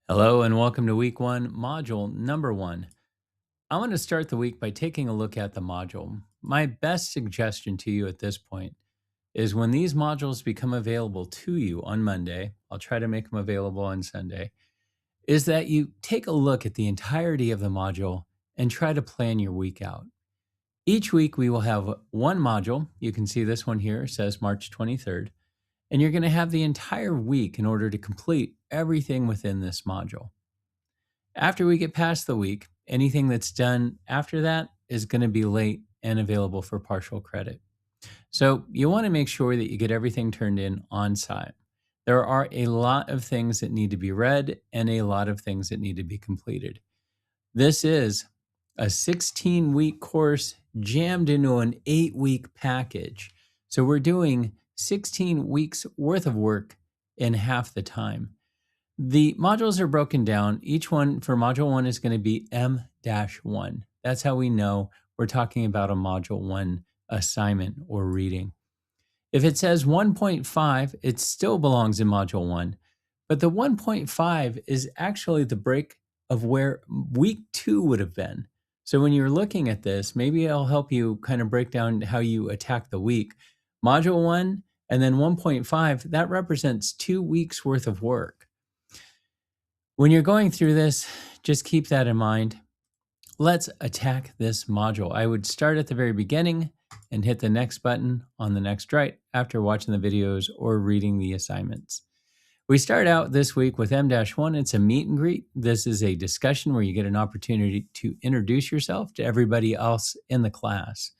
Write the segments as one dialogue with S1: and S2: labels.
S1: Hello and welcome to week one, module number one. I want to start the week by taking a look at the module. My best suggestion to you at this point is when these modules become available to you on Monday, I'll try to make them available on Sunday, is that you take a look at the entirety of the module and try to plan your week out. Each week we will have one module. You can see this one here says March 23rd, and you're going to have the entire week in order to complete everything within this module. After we get past the week, anything that's done after that is going to be late and available for partial credit. So you want to make sure that you get everything turned in on time. There are a lot of things that need to be read and a lot of things that need to be completed. This is a 16-week course jammed into an 8-week package. So we're doing 16 weeks worth of work in half the time. The modules are broken down. Each one for module one is going to be M-1. That's how we know we're talking about a module one assignment or reading. If it says 1.5, it still belongs in module one, but the 1.5 is actually the break of where week two would have been. So when you're looking at this, maybe it'll help you kind of break down how you attack the week. Module one and then 1.5, that represents 2 weeks worth of work. When you're going through this, just keep that in mind. Let's attack this module. I would start at the very beginning and hit the next button on the next right after watching the videos or reading the assignments. We start out this week with M-1. It's a meet and greet. This is a discussion where you get an opportunity to introduce yourself to everybody else in the class.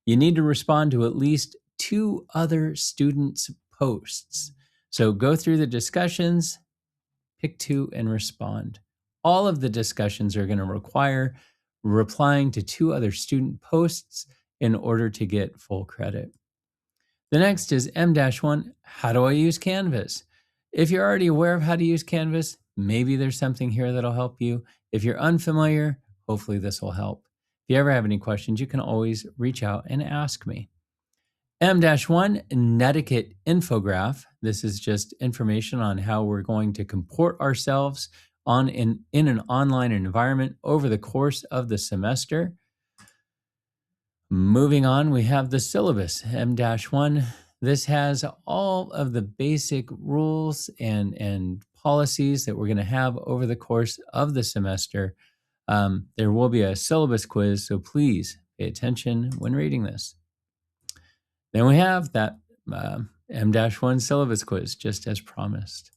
S1: You need to respond to at least 2 other students' posts. So go through the discussions, pick 2 and respond. All of the discussions are going to require replying to 2 other student posts in order to get full credit. The next is M-1, how do I use Canvas? If you're already aware of how to use Canvas, maybe there's something here that'll help you. If you're unfamiliar, hopefully this will help. If you ever have any questions, you can always reach out and ask me. M-1, Netiquette infograph. This is just information on how we're going to comport ourselves in an online environment over the course of the semester. Moving on, we have the syllabus, M-1. This has all of the basic rules and policies that we're going to have over the course of the semester. There will be a syllabus quiz, so please pay attention when reading this. Then we have that M-1 syllabus quiz, just as promised.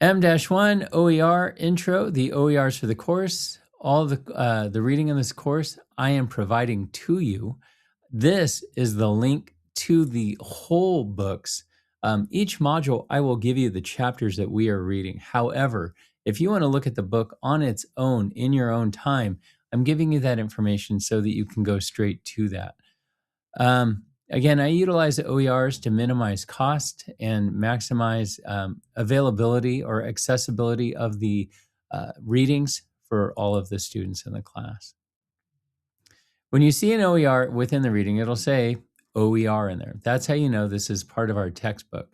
S1: M-1 OER intro, the OERs for the course. All the reading in this course I am providing to you. This is the link to the whole books. Each module, I will give you the chapters that we are reading. However, if you want to look at the book on its own in your own time, I'm giving you that information so that you can go straight to that. Again, I utilize the OERs to minimize cost and maximize availability or accessibility of the readings for all of the students in the class. When you see an OER within the reading, it'll say OER in there. That's how you know this is part of our textbook.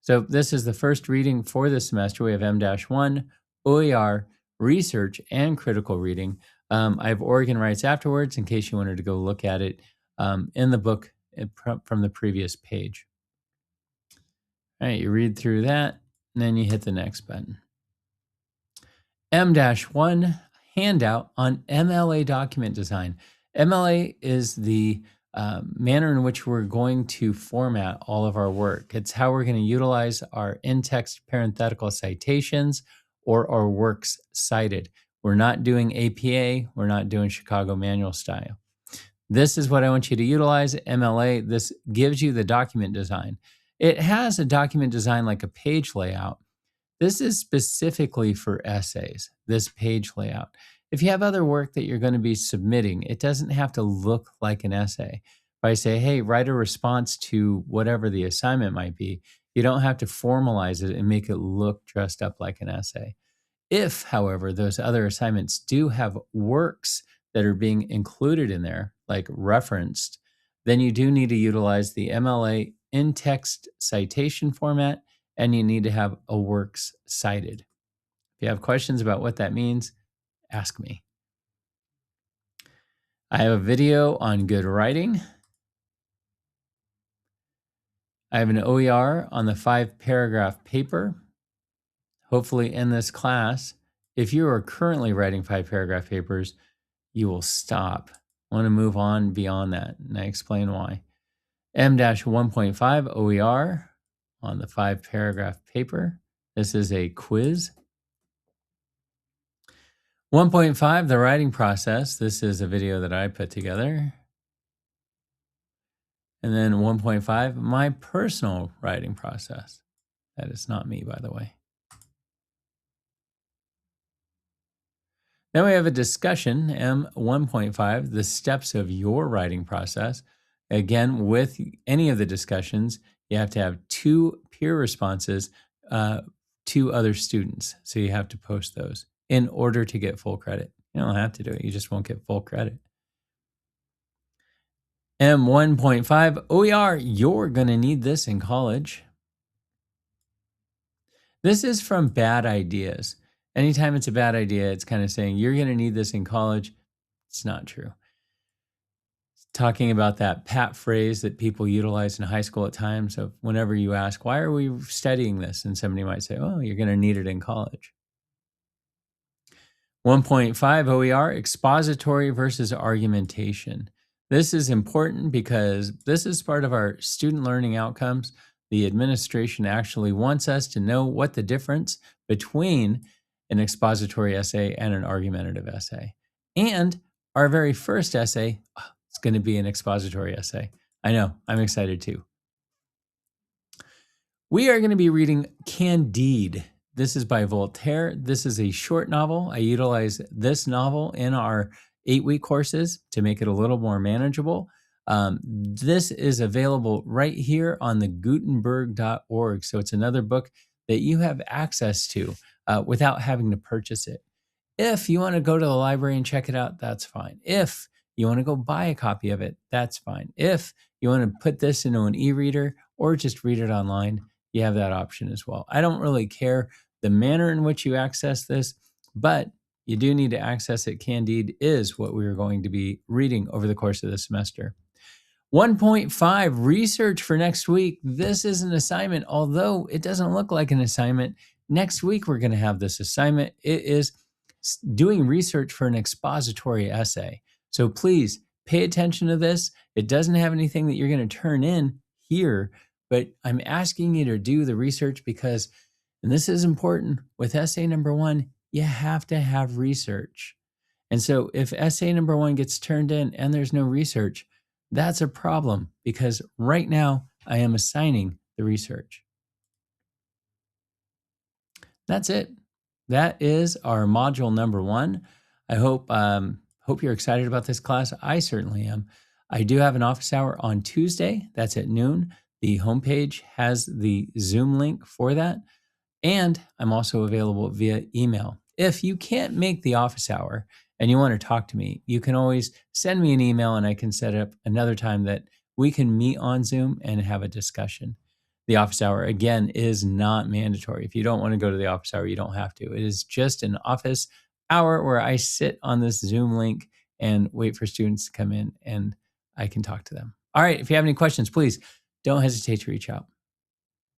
S1: So this is the first reading for the semester. We have M-1, OER, research, and critical reading. I have Oregon Rights afterwards in case you wanted to go look at it in the book from the previous page. All right, you read through that, and then you hit the next button. M-1 handout on MLA document design. MLA is the manner in which we're going to format all of our work. It's how we're going to utilize our in-text parenthetical citations or our works cited. We're not doing APA. We're not doing Chicago Manual style. This is what I want you to utilize, MLA. This gives you the document design. It has a document design like a page layout. This is specifically for essays, this page layout. If you have other work that you're going to be submitting, it doesn't have to look like an essay. If I say, hey, write a response to whatever the assignment might be, you don't have to formalize it and make it look dressed up like an essay. If, however, those other assignments do have works that are being included in there, like referenced, then you do need to utilize the MLA in-text citation format and you need to have a works cited. If you have questions about what that means, ask me. I have a video on good writing. I have an OER on the 5-paragraph paper. Hopefully in this class, if you are currently writing 5-paragraph papers, you will stop. I want to move on beyond that, and I explain why. M-1.5 OER on the 5-paragraph paper. This is a quiz. 1.5, the writing process. This is a video that I put together. And then 1.5, my personal writing process. That is not me, by the way. Then we have a discussion, M1.5, the steps of your writing process. Again, with any of the discussions, you have to have 2 peer responses to other students. So you have to post those in order to get full credit. You don't have to do it. You just won't get full credit. M1.5, OER, you're going to need this in college. This is from Bad Ideas. Anytime it's a bad idea, it's kind of saying you're going to need this in college. It's not true. It's talking about that pat phrase that people utilize in high school at times of whenever you ask, why are we studying this? And somebody might say, oh, you're going to need it in college. 1.5 OER, expository versus argumentation. This is important because this is part of our student learning outcomes. The administration actually wants us to know what the difference between an expository essay and an argumentative essay. And our very first essay is going to be an expository essay. I know, I'm excited too. We are going to be reading Candide. This is by Voltaire. This is a short novel. I utilize this novel in our 8-week courses to make it a little more manageable. This is available right here on the Gutenberg.org. So it's another book that you have access to without having to purchase it. If you want to go to the library and check it out, that's fine. If you want to go buy a copy of it, that's fine. If you want to put this into an e-reader or just read it online, you have that option as well. I don't really care the manner in which you access this, but you do need to access it. Candide is what we're going to be reading over the course of the semester. 1.5, research for next week. This is an assignment, although it doesn't look like an assignment. Next week, we're going to have this assignment. It is doing research for an expository essay. So please pay attention to this. It doesn't have anything that you're going to turn in here, but I'm asking you to do the research because, and this is important, with essay number 1, you have to have research. And so if essay number 1 gets turned in and there's no research, that's a problem because right now I am assigning the research. That's it. That is our module number 1. I hope you're excited about this class. I certainly am. I do have an office hour on Tuesday. That's at noon. The homepage has the Zoom link for that. And I'm also available via email. If you can't make the office hour and you want to talk to me, you can always send me an email and I can set up another time that we can meet on Zoom and have a discussion. The office hour, again, is not mandatory. If you don't want to go to the office hour, you don't have to. It is just an office hour where I sit on this Zoom link and wait for students to come in and I can talk to them. All right, if you have any questions, please don't hesitate to reach out.